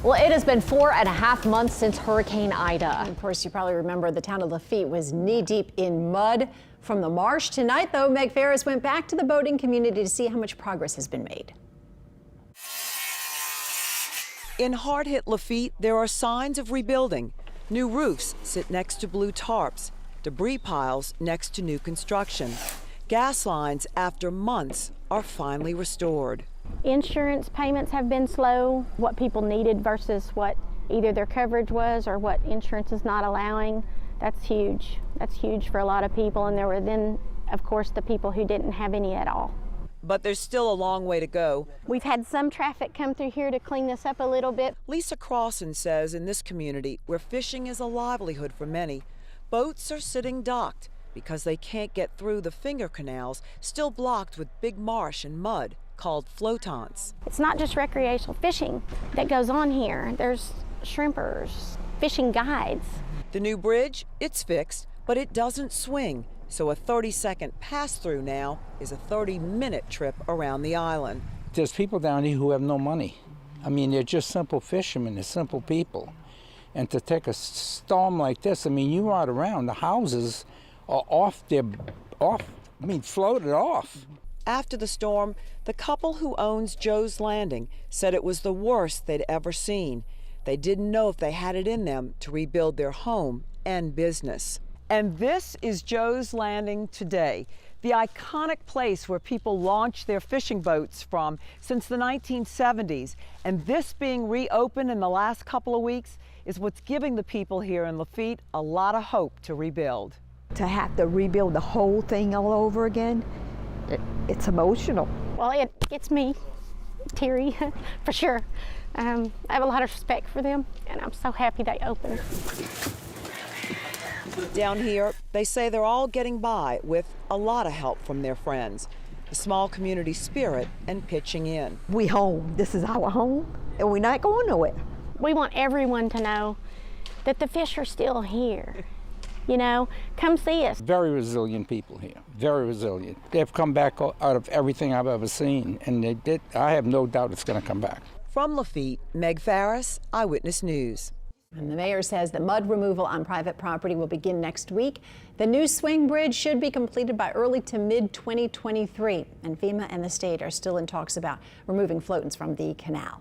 Well, it has been 4.5 months since Hurricane Ida. Of course, you probably remember the town of Lafitte was knee-deep in mud from the marsh. Tonight, though, Meg Ferris went back to the boating community to see how much progress has been made. In hard-hit Lafitte, there are signs of rebuilding. New roofs sit next to blue tarps, debris piles next to new construction. Gas lines, after months, are finally restored. Insurance payments have been slow, what people needed versus what either their coverage was or what insurance is not allowing. That's huge. That's huge for a lot of people. And there were then, of course, the people who didn't have any at all. But there's still a long way to go. We've had some traffic come through here to clean this up a little bit. Lisa Crossan says in this community, where fishing is a livelihood for many, boats are sitting docked because they can't get through the finger canals, still blocked with big marsh and mud, called flottants. It's not just recreational fishing that goes on here. There's shrimpers, fishing guides. The new bridge, it's fixed, but it doesn't swing. So a 30-second pass-through now is a 30-minute trip around the island. There's people down here who have no money. I mean, they're just simple fishermen, they're simple people. And to take a storm like this, I mean, you ride around, the houses are floated off. After the storm, the couple who owns Joe's Landing said it was the worst they'd ever seen. They didn't know if they had it in them to rebuild their home and business. And this is Joe's Landing today, the iconic place where people launched their fishing boats from since the 1970s. And this being reopened in the last couple of weeks is what's giving the people here in Lafitte a lot of hope to rebuild. To have to rebuild the whole thing all over again, it's emotional. Well, it gets me teary, for sure. I have a lot of respect for them, and I'm so happy they opened. Down here, they say they're all getting by with a lot of help from their friends, the small community spirit, and pitching in. We home. This is our home, and we're not going nowhere. We want everyone to know that the fish are still here. You know, come see us. Very resilient people here, very resilient. They've come back out of everything I've ever seen, and they did. I have no doubt it's going to come back. From Lafitte, Meg Ferris, Eyewitness News. And the mayor says the mud removal on private property will begin next week. The new swing bridge should be completed by early to mid-2023. And FEMA and the state are still in talks about removing floatants from the canal.